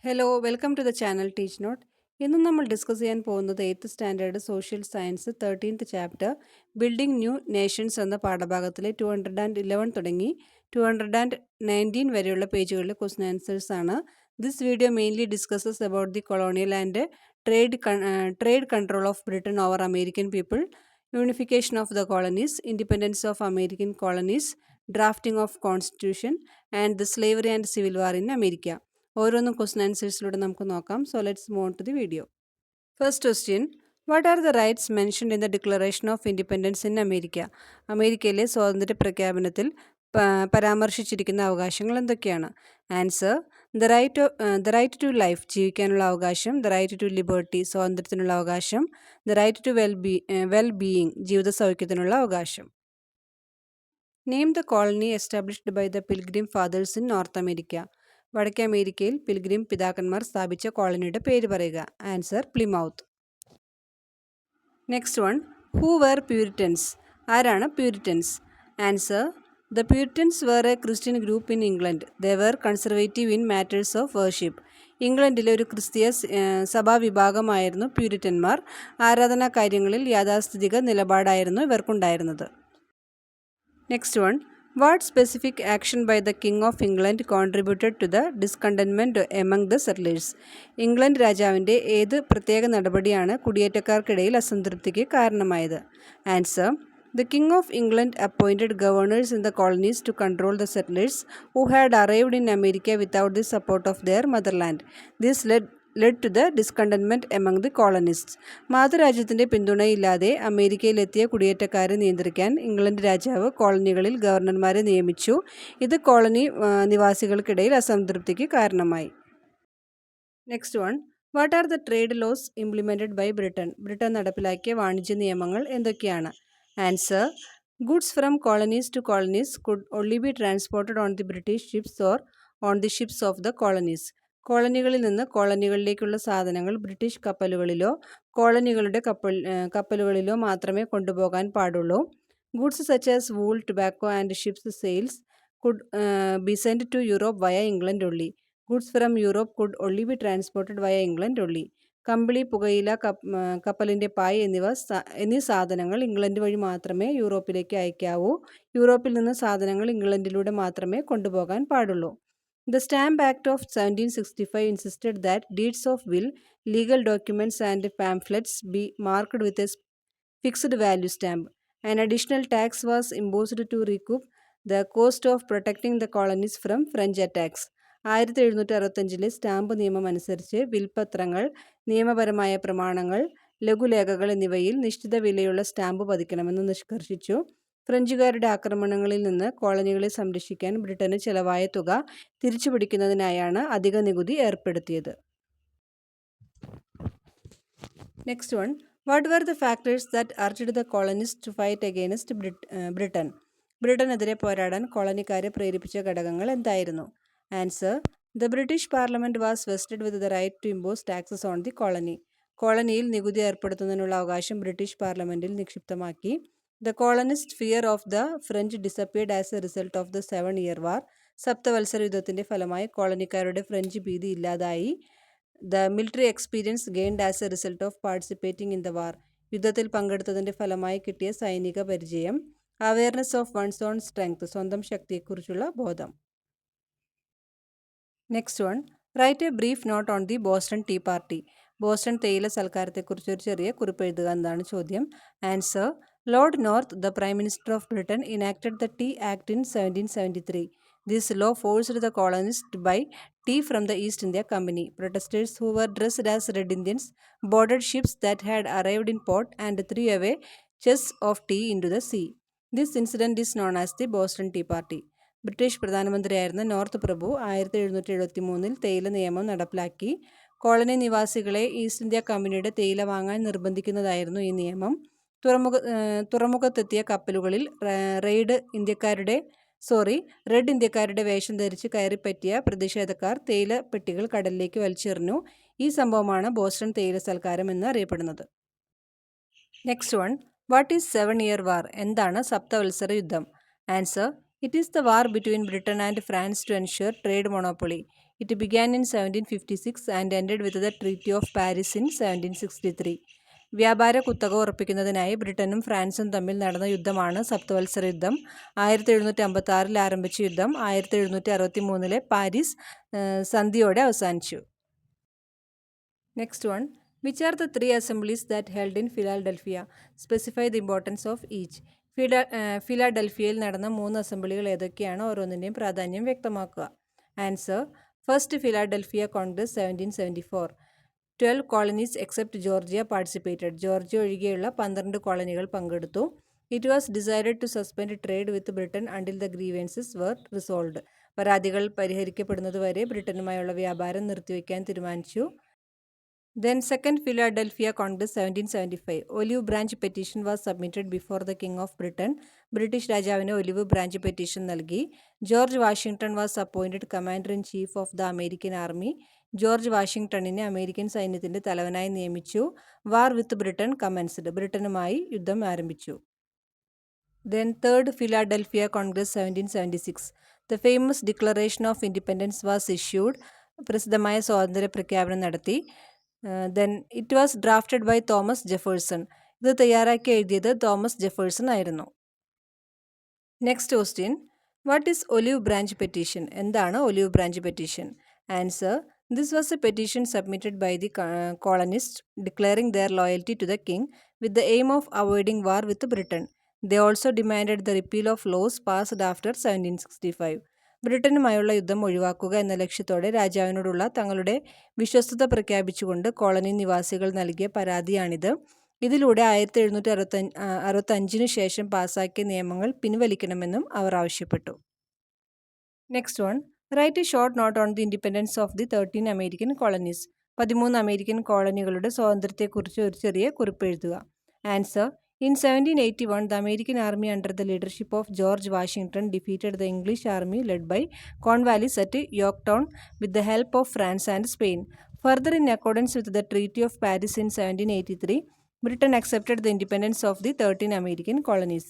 Hello welcome to the channel Teach Note. ഇന്ന് നമ്മൾ discuss ചെയ്യാൻ പോകുന്നത് 8th standard social science 13th chapter building new nations എന്ന പാഠഭാഗത്തിലെ 211 തുടങ്ങി 219 വരെയുള്ള പേജുകളിലെ ക്വസ്റ്റ്യൻ ആൻസേഴ്സ് ആണ്. This video mainly discusses about the colonial and trade control of Britain over American people, unification of the colonies, independence of American colonies, drafting of constitution and the slavery and civil war in America. ഓരോന്നും question ആൻസേഴ്സിലൂടെ നമുക്ക് നോക്കാം. So let's move on to the video. First question, what are the rights mentioned in the Declaration of Independence in America? അമേരിക്കയിലെ സ്വാതന്ത്ര്യ പ്രഖ്യാപനത്തിൽ പരാമർശിച്ചിരിക്കുന്ന അവകാശങ്ങൾ എന്തൊക്കെയാണ്? Answer, the right to life, ജീവിക്കാനുള്ള അവകാശം; ദ റൈറ്റ് ടു ലിബർട്ടി, സ്വാതന്ത്ര്യത്തിനുള്ള അവകാശം; the right to well being, ജീവിത സൗഖ്യത്തിനുള്ള അവകാശം. Name the colony established by the Pilgrim Fathers in North America. വടക്കേ അമേരിക്കയിൽ പിൽഗ്രിം പിതാക്കന്മാർ സ്ഥാപിച്ച കോളനിയുടെ പേര് പറയുക. Answer, Plymouth. Next one, who were Puritans? ആരാണ് Puritans? Answer, the Puritans were a Christian group in England. They were conservative in matters of worship. ഇംഗ്ലണ്ടിലെ ഒരു ക്രിസ്തീയ സഭാവിഭാഗമായിരുന്നു പ്യൂരിറ്റന്മാർ. ആരാധനാ കാര്യങ്ങളിൽ യാഥാസ്ഥിതിക നിലപാടായിരുന്നു ഇവർക്കുണ്ടായിരുന്നത്. Next one, what specific action by the King of England contributed to the discontentment among the settlers? England രാജാവിൻ്റെ ഏത് പ്രത്യേക നടപടിയാണ് കുടിയേറ്റക്കാർക്കിടയിൽ അസംതൃപ്തിക്ക് കാരണമായത്? Answer, the King of England appointed governors in the colonies to control the settlers who had arrived in America without the support of their motherland. This led to the discontentment among the colonists. മാതൃരാജ്യത്തിൻ്റെ പിന്തുണയില്ലാതെ അമേരിക്കയിലെത്തിയ കുടിയേറ്റക്കാരെ നിയന്ത്രിക്കാൻ England രാജാവ് കോളനികളിൽ ഗവർണർമാരെ നിയമിച്ചു. ഇത് colony നിവാസികൾക്കിടയിൽ അസംതൃപ്തിക്ക് കാരണമായി. Next one, what are the trade laws implemented by Britain? Britain നടപ്പിലാക്കിയ വാണിജ്യ നിയമങ്ങൾ എന്തൊക്കെയാണ്? Answer, goods from colonies to colonies could only be transported on the British ships or on the ships of the colonies. കോളനികളിൽ നിന്ന് കോളനികളിലേക്കുള്ള സാധനങ്ങൾ British കപ്പലുകളിലോ കോളനികളുടെ കപ്പലുകളിലോ മാത്രമേ കൊണ്ടുപോകാൻ പാടുള്ളൂ. Goods such as wool, tobacco and ships sales could be send to Europe via England only. Goods from Europe could only be transported via England only. കമ്പിളി, പുകയില, കപ്പലിൻ്റെ പായ് എന്നീ സാധനങ്ങൾ ഇംഗ്ലണ്ട് വഴി മാത്രമേ യൂറോപ്പിലേക്ക് അയക്കാവൂ. യൂറോപ്പിൽ നിന്ന് സാധനങ്ങൾ ഇംഗ്ലണ്ടിലൂടെ മാത്രമേ കൊണ്ടുപോകാൻ പാടുള്ളൂ. The Stamp Act of 1765 insisted that deeds of will, legal documents and pamphlets be marked with a fixed value stamp. An additional tax was imposed to recoup the cost of protecting the colonies from French attacks. 1765 stamp നിയമം അനുസരിച്ച് വിൽപത്രങ്ങൾ, നിയമപരമായ പ്രമാണങ്ങൾ, ലഘുലേഖകൾ എന്നിവയിൽ നിശ്ചിത വിലയുള്ള stamp പതിക്കണമെന്ന് നിഷ്കർഷിച്ചു. ഫ്രഞ്ചുകാരുടെ ആക്രമണങ്ങളിൽ നിന്ന് കോളനികളെ സംരക്ഷിക്കാൻ ബ്രിട്ടന് ചെലവായ തുക തിരിച്ചുപിടിക്കുന്നതിനായാണ് അധിക നികുതി ഏർപ്പെടുത്തിയത്. Next one, what were the factors that urged the colonist to fight against Britain? ബ്രിട്ടനെതിരെ പോരാടാൻ കോളനിക്കാരെ പ്രേരിപ്പിച്ച ഘടകങ്ങൾ എന്തായിരുന്നു? Answer, the British parliament was vested with the right to impose taxes on the colony. കോളനിയിൽ നികുതി ഏർപ്പെടുത്തുന്നതിനുള്ള അവകാശം ബ്രിട്ടീഷ് പാർലമെൻറ്റിൽ നിക്ഷിപ്തമാക്കി. The colonists' fear of the French disappeared as a result of the 7-year war. സപ്തവത്സര യുദ്ധത്തിൻ്റെ ഫലമായി കോളനിക്കാരുടെ ഫ്രഞ്ച് ഭീതി ഇല്ലാതായി. The military experience gained as a result of participating in the war. യുദ്ധത്തിൽ പങ്കെടുത്തതിൻ്റെ ഫലമായി കിട്ടിയ സൈനിക പരിചയം. Awareness of one's own strength, സ്വന്തം ശക്തിയെക്കുറിച്ചുള്ള ബോധം. Next one, write a brief note on the Boston Tea Party. Boston തേയില സൽക്കാരത്തെക്കുറിച്ച് ഒരു ചെറിയ കുറിപ്പ് എഴുതുക എന്നതാണ് ചോദ്യം. Answer, Lord North, the Prime Minister of Britain, enacted the Tea Act in 1773. This law forced the colonists to buy tea from the East India Company. Protesters who were dressed as Red Indians boarded ships that had arrived in port and threw away chests of tea into the sea. This incident is known as the Boston Tea Party. British പ്രധാനമന്ത്രിയായിരുന്ന north പ്രഭു 1773 തേയില നിയമം നടപ്പിലാക്കി. Colony നിവാസികളെ east India കമ്പനിയുടെ തേയില വാങ്ങാൻ നിർബന്ധിക്കുന്നതായിരുന്നു ഈ നിയമം. തുറമുഖത്തെത്തിയ കപ്പലുകളിൽ റെഡ് ഇന്ത്യക്കാരുടെ വേഷം ധരിച്ച് കയറിപ്പറ്റിയ പ്രതിഷേധക്കാർ തേയില പെട്ടികൾ കടലിലേക്ക് വലിച്ചെറിഞ്ഞു. ഈ സംഭവമാണ് ബോസ്റ്റൺ തേയില സൽക്കാരം എന്ന് അറിയപ്പെടുന്നത്. Next one, what is 7-year war? എന്താണ് സപ്തവത്സര യുദ്ധം? Answer, it is the war between Britain and France to ensure trade monopoly. It began in 1756 and ended with the Treaty of Paris in 1763. വ്യാപാര കുത്തക ഉറപ്പിക്കുന്നതിനായി ബ്രിട്ടനും ഫ്രാൻസും തമ്മിൽ നടന്ന യുദ്ധമാണ് സപ്തവത്സര യുദ്ധം. 1756 ആരംഭിച്ച യുദ്ധം 1763 പാരീസ് സന്ധിയോടെ അവസാനിച്ചു. Next one, which are the 3 assemblies that held in Philadelphia? Specify the importance of each. ഫിലാഡൽഫിയയിൽ നടന്ന 3 അസംബ്ലികൾ ഏതൊക്കെയാണ്? ഓരോന്നിൻ്റെയും പ്രാധാന്യം വ്യക്തമാക്കുക. Answer: first Philadelphia Congress 1774. 12 colonies except Georgia participated. Georgia ഒഴികെയുള്ള 12 കോളനികൾ പങ്കെടുത്തു. It was decided to suspend trade with Britain until the grievances were resolved. പരാതികൾ പരിഹരിക്കപ്പെടുന്നതുവരെ ബ്രിട്ടനുമായുള്ള വ്യാപാരം നിർത്തിവെക്കാൻ തീരുമാനിച്ചു. Then Second Philadelphia Congress 1775. Olive Branch petition was submitted before the King of Britain. British രാജാവിന് olive branch petition നൽകി. George Washington was appointed commander in chief of the American army. George വാഷിംഗ്ടണിനെ American സൈന്യത്തിൻ്റെ തലവനായി നിയമിച്ചു. വാർ with Britain commenced. ബ്രിട്ടനുമായി യുദ്ധം ആരംഭിച്ചു. Then Third Philadelphia Congress 1776. The famous Declaration of Independence was issued. പ്രസിദ്ധമായ സ്വാതന്ത്ര്യ പ്രഖ്യാപനം നടത്തി. Then it was drafted by Thomas Jefferson. ഇത് തയ്യാറാക്കി എഴുതിയത് തോമസ് ജെഫേഴ്സൺ ആയിരുന്നു. Next question, what is olive branch petition? എന്താണ് olive branch petition? Answer: this was a petition submitted by the colonist declaring their loyalty to the king with the aim of avoiding war with Britain. They also demanded the repeal of laws passed after 1765. ബ്രിട്ടനുമായുള്ള യുദ്ധം ഒഴിവാക്കുക എന്ന ലക്ഷ്യത്തോടെ രാജാവിനോടുള്ള തങ്ങളുടെ വിശ്വസ്തത പ്രഖ്യാപിച്ചുകൊണ്ട് colony നിവാസികൾ നൽകിയ പരാതിയാണിത്. ഇതിലൂടെ 1765 ശേഷം പാസാക്കിയ നിയമങ്ങൾ പിൻവലിക്കണമെന്നും അവർ ആവശ്യപ്പെട്ടു. Next one, write a short note on the independence of the 13 American colonies. 13 American കോളനികളുടെ സ്വാതന്ത്ര്യത്തെക്കുറിച്ച് ഒരു ചെറിയ കുറിപ്പ് എഴുതുക. Answer: In 1781, the American army under the leadership of George Washington defeated the English army led by Cornwallis at Yorktown with the help of France and Spain. Further, in accordance with the Treaty of Paris in 1783, Britain accepted the independence of the 13 American colonies.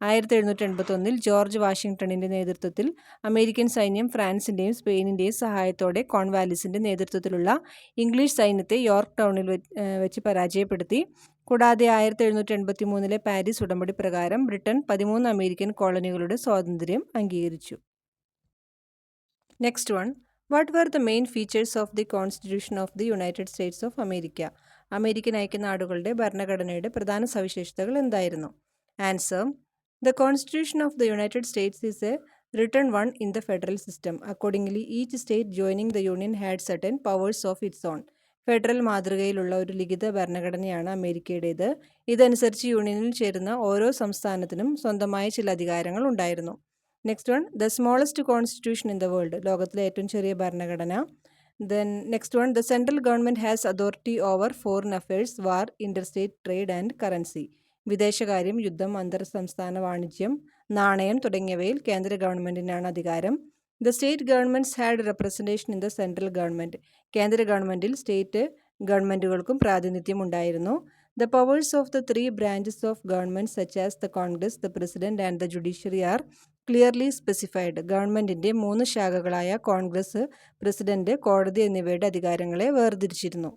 1781 George വാഷിംഗ്ടണിൻ്റെ നേതൃത്വത്തിൽ American സൈന്യം ഫ്രാൻസിൻ്റെയും സ്പെയിനിൻ്റെയും സഹായത്തോടെ കോൺവാലിസിൻ്റെ നേതൃത്വത്തിലുള്ള English സൈന്യത്തെ York ടൗണിൽ വെച്ച് പരാജയപ്പെടുത്തി. കൂടാതെ 1783 Paris ഉടമ്പടി പ്രകാരം ബ്രിട്ടൻ 13 അമേരിക്കൻ കോളനികളുടെ സ്വാതന്ത്ര്യം അംഗീകരിച്ചു. Next one, what were the main features of the constitution of the United States of America? American ഐക്യനാടുകളുടെ ഭരണഘടനയുടെ പ്രധാന സവിശേഷതകൾ എന്തായിരുന്നു? Answer: the constitution of the United States is a written one in the federal system. Accordingly each state joining the union had certain powers of its own. Federal മാതൃകയിലുള്ള ഒരു ലിഖിത ഭരണഘടനയാണ് അമേരിക്കയുടേത്. ഇതനുസരിച്ച് യൂണിയനിൽ ചേരുന്ന ഓരോ സംസ്ഥാനത്തിനും സ്വന്തമായ ചില അധികാരങ്ങൾ ഉണ്ടായിരുന്നു. Next one, the smallest constitution in the world. ലോകത്തിലെ ഏറ്റവും ചെറിയ ഭരണഘടന. Then next one, the central government has authority over foreign affairs, war, interstate trade and currency. വിദേശകാര്യം, യുദ്ധം, അന്തർ സംസ്ഥാന വാണിജ്യം, നാണയം തുടങ്ങിയവയിൽ കേന്ദ്ര ഗവൺമെൻറ്റിനാണ് അധികാരം. The state governments had representation in the central government. കേന്ദ്ര ഗവൺമെൻറ്റിൽ സ്റ്റേറ്റ് ഗവൺമെൻറ്റുകൾക്കും പ്രാതിനിധ്യം ഉണ്ടായിരുന്നു. The powers of the 3 branches of government such as the Congress, the president and the judiciary are clearly specified. ഗവൺമെൻറ്റിൻ്റെ 3 ശാഖകളായ കോൺഗ്രസ്, പ്രസിഡന്റ്, കോടതി എന്നിവയുടെ അധികാരങ്ങളെ വേർതിരിച്ചിരുന്നു.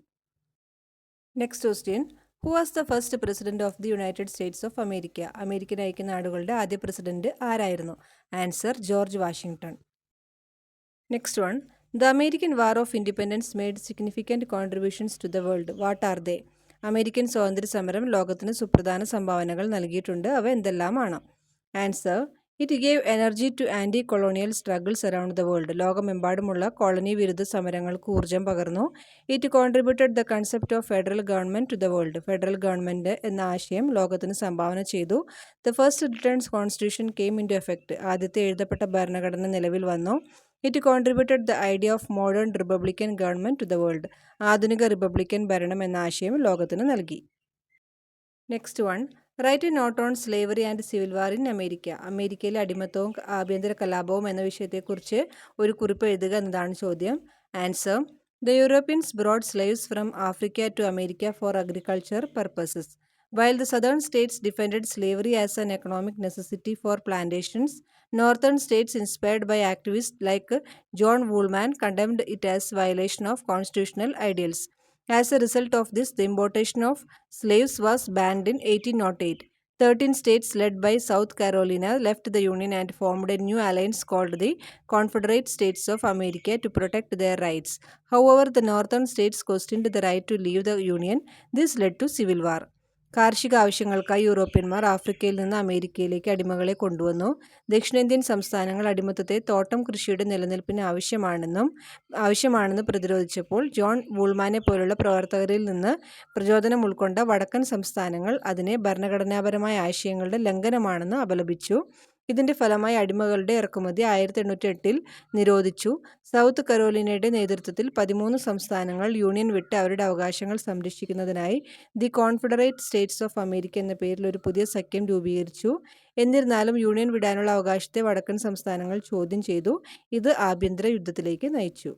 Next question, who was the first president of the United States of America? American ഐക്യനാടുകളുടെ ആദ്യ president ആരായിരുന്നു? Answer: George Washington. Next one, the American war of independence made significant contributions to the world. What are they? American സ്വാതന്ത്ര്യ സമരം ലോകത്തിന് സുപ്രധാന സംഭാവനകൾ നൽകിയിട്ടുണ്ട്. അവ എന്തെല്ലാമാണ്? Answer: it gave energy to anti colonial struggles around the world. ലോകമെമ്പാടുമുള്ള colony വിരുദ്ധ സമരങ്ങൾക്ക് ഊർജ്ജം പകർന്നു. It contributed the concept of federal government to the world. Federal government എന്ന ആശയം ലോകത്തിന് സംഭാവന ചെയ്തു. The first written constitution came in to effect. ആദ്യത്തെ എഴുതപ്പെട്ട ഭരണഘടന നിലവിൽ വന്നു. It contributed the idea of modern republican government to the world. ആധുനിക റിപ്പബ്ലിക്കൻ ഭരണം എന്ന ആശയം ലോകത്തിന് നൽകി. Next one, write a note on slavery and civil war in America. അമേരിക്കയിലെ അടിമത്തവും ആഭ്യന്തര കലാപവും എന്ന വിഷയത്തെക്കുറിച്ച് ഒരു കുറിപ്പ് എഴുതുക എന്നതാണ് ചോദ്യം. Answer: the Europeans brought slaves from Africa to America for agriculture purposes. While the southern states defended slavery as an economic necessity for plantations, Northern states, inspired by activists like John Woolman, condemned it as violation of constitutional ideals. As a result of this, the importation of slaves was banned in 1808. 13 states, led by South Carolina, left the Union and formed a new alliance called the Confederate States of America to protect their rights. However, the northern states questioned the right to leave the Union. This led to civil war. കാർഷിക ആവശ്യങ്ങൾക്കായി യൂറോപ്യന്മാർ ആഫ്രിക്കയിൽ നിന്ന് അമേരിക്കയിലേക്ക് അടിമകളെ കൊണ്ടുവന്നു. ദക്ഷിണേന്ത്യൻ സംസ്ഥാനങ്ങൾ അടിമത്തത്തെ തോട്ടം കൃഷിയുടെ നിലനിൽപ്പിന് ആവശ്യമാണെന്ന് പ്രതിരോധിച്ചപ്പോൾ ജോൺ വൂൾമാനെ പോലുള്ള പ്രവർത്തകരിൽ നിന്ന് പ്രചോദനം ഉൾക്കൊണ്ട വടക്കൻ സംസ്ഥാനങ്ങൾ അതിനെ ഭരണഘടനാപരമായ ആശയങ്ങളുടെ ലംഘനമാണെന്ന് അപലപിച്ചു. ഇതിന്റെ ഫലമായി അടിമകളുടെ ഇറക്കുമതി 1808 നിരോധിച്ചു. സൗത്ത് കരോലിനയുടെ നേതൃത്വത്തിൽ 13 സംസ്ഥാനങ്ങൾ യൂണിയൻ വിട്ട് അവരുടെ അവകാശങ്ങൾ സംരക്ഷിക്കുന്നതിനായി the Confederate States of America എന്ന പേരിൽ ഒരു പുതിയ സഖ്യം രൂപീകരിച്ചു. എന്നിരുന്നാലും യൂണിയൻ വിടാനുള്ള അവകാശത്തെ വടക്കൻ സംസ്ഥാനങ്ങൾ ചോദ്യം ചെയ്തു. ഇത് ആഭ്യന്തര യുദ്ധത്തിലേക്ക് നയിച്ചു.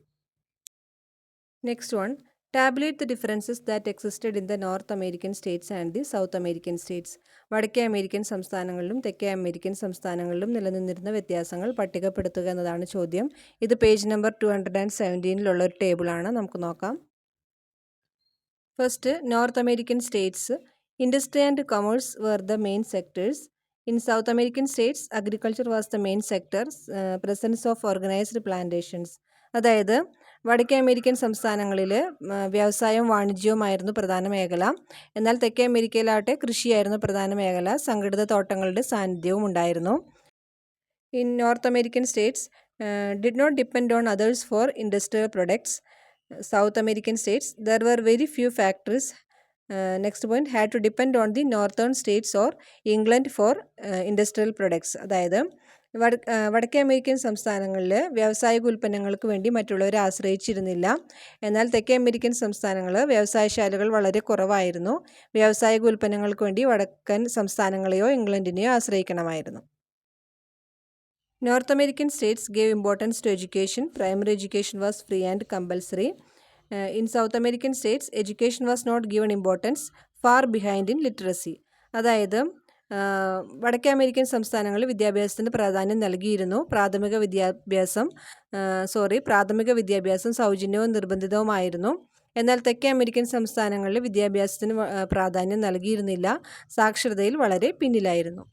Next one, tabulate the differences that existed in the north American States and the south American States. വടക്കേ അമേരിക്കൻ സംസ്ഥാനങ്ങളിലും തെക്കേ അമേരിക്കൻ സംസ്ഥാനങ്ങളിലും നിലനിന്നിരുന്ന വ്യത്യാസങ്ങൾ പട്ടികപ്പെടുത്തുക എന്നതാണ് ചോദ്യം. ഇത് പേജ് നമ്പർ 217 ഒരു ടേബിളാണ്. നമുക്ക് നോക്കാം. First, north American States. Industry and commerce were the main sectors. In South American states, agriculture was the main sector, presence of organized plantations. അതായത് വടക്കേ അമേരിക്കൻ സംസ്ഥാനങ്ങളിൽ വ്യവസായവും വാണിജ്യവുമായിരുന്നു പ്രധാന മേഖല. എന്നാൽ തെക്കേ അമേരിക്കയിലാവട്ടെ കൃഷിയായിരുന്നു പ്രധാന മേഖല. സംഘടിത തോട്ടങ്ങളുടെ സാന്നിധ്യവും ഉണ്ടായിരുന്നു. In north American States did not depend on others for industrial products. South American states, there were very few factories. Next point, had to depend on the northern states or England for industrial products. അതായത് വടക്കേ American സംസ്ഥാനങ്ങളിൽ വ്യാവസായിക ഉൽപ്പന്നങ്ങൾക്ക് വേണ്ടി മറ്റുള്ളവരെ ആശ്രയിച്ചിരുന്നില്ല. എന്നാൽ തെക്കേ American സംസ്ഥാനങ്ങൾ വ്യവസായശാലകൾ വളരെ കുറവായിരുന്നു. വ്യാവസായിക ഉൽപ്പന്നങ്ങൾക്ക് വേണ്ടി വടക്കൻ സംസ്ഥാനങ്ങളെയോ ഇംഗ്ലണ്ടിനെയോ ആശ്രയിക്കണമായിരുന്നു. North American states gave importance to education. Primary education was free and compulsory. In South American states, education was not given importance, far behind in literacy. അതായത് വടക്കേ അമേരിക്കൻ സംസ്ഥാനങ്ങളിൽ വിദ്യാഭ്യാസത്തിന് പ്രാധാന്യം നൽകിയിരുന്നു. പ്രാഥമിക വിദ്യാഭ്യാസം സൗജന്യവും നിർബന്ധിതവുമായിരുന്നു. എന്നാൽ തെക്കേ അമേരിക്കൻ സംസ്ഥാനങ്ങളിൽ വിദ്യാഭ്യാസത്തിന് പ്രാധാന്യം നൽകിയിരുന്നില്ല. സാക്ഷരതയിൽ വളരെ പിന്നിലായിരുന്നു.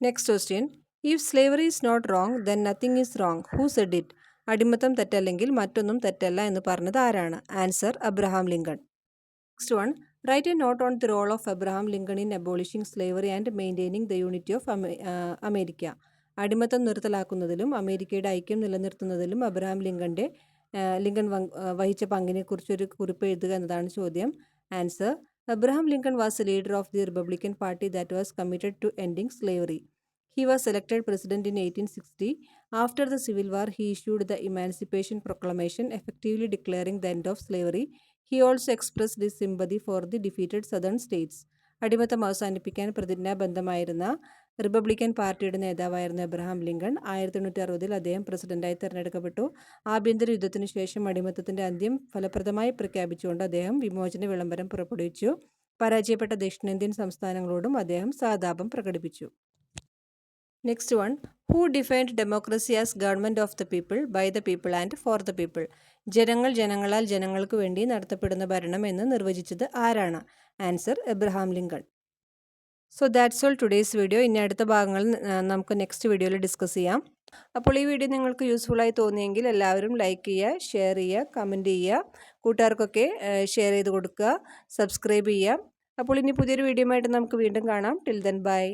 Next question, if slavery is not wrong then nothing is wrong. Who said it? അടിമത്തം തെറ്റല്ലെങ്കിൽ മറ്റൊന്നും തെറ്റല്ല എന്ന് പറഞ്ഞത് ആരാണ്? Answer, Abraham Lincoln. Next one, write a note on the role of Abraham Lincoln in abolishing slavery and maintaining the unity of America. അടിമത്തം നിർത്തലാക്കുന്നതിലും അമേരിക്കയുടെ ഐക്യം നിലനിർത്തുന്നതിലും ലിങ്കൺ വഹിച്ച പങ്കിനെക്കുറിച്ചൊരു കുറിപ്പ് എഴുതുക എന്നതാണ് ചോദ്യം. Answer, Abraham Lincoln was a leader of the Republican Party that was committed to ending slavery. He was elected president in 1860. After the Civil War, he issued the Emancipation Proclamation, effectively declaring the end of slavery. He also expressed his sympathy for the defeated southern states. അടിമത്തം അവസാനിപ്പിക്കാൻ പ്രതിജ്ഞാബദ്ധമായിരുന്ന Republican പാർട്ടിയുടെ നേതാവായിരുന്ന Abraham Lincoln 1860 അദ്ദേഹം പ്രസിഡന്റായി തിരഞ്ഞെടുക്കപ്പെട്ടു. ആഭ്യന്തര യുദ്ധത്തിനു ശേഷം അടിമത്തത്തിന്റെ അന്ത്യം ഫലപ്രദമായി പ്രഖ്യാപിച്ചുകൊണ്ട് അദ്ദേഹം വിമോചന വിളംബരം പുറപ്പെടുവിച്ചു. പരാജയപ്പെട്ട ദക്ഷിണേന്ത്യൻ സംസ്ഥാനങ്ങളോടും അദ്ദേഹം സഹതാപം പ്രകടിപ്പിച്ചു. Next one, who defined democracy as government of the people, by the people and for the people. ജനങ്ങളാൽ ജനങ്ങൾക്ക് വേണ്ടി നടത്തപ്പെടുന്ന ഭരണം എന്ന് നിർവചിച്ചത് ആരാണ്? Answer, Abraham Lincoln. So that's all today's video. ഇനി അടുത്ത ഭാഗങ്ങൾ നമുക്ക് നെക്സ്റ്റ് വീഡിയോയിൽ ഡിസ്കസ് ചെയ്യാം. അപ്പോൾ ഈ വീഡിയോ നിങ്ങൾക്ക് യൂസ്ഫുള്ളായി തോന്നിയെങ്കിൽ എല്ലാവരും ലൈക്ക് ചെയ്യുക, ഷെയർ ചെയ്യുക, കമൻറ്റ് ചെയ്യുക, കൂട്ടുകാർക്കൊക്കെ ഷെയർ ചെയ്ത് കൊടുക്കുക, സബ്സ്ക്രൈബ് ചെയ്യുക. അപ്പോൾ ഇനി പുതിയൊരു വീഡിയോ ആയിട്ട് നമുക്ക് വീണ്ടും കാണാം. Till then bye.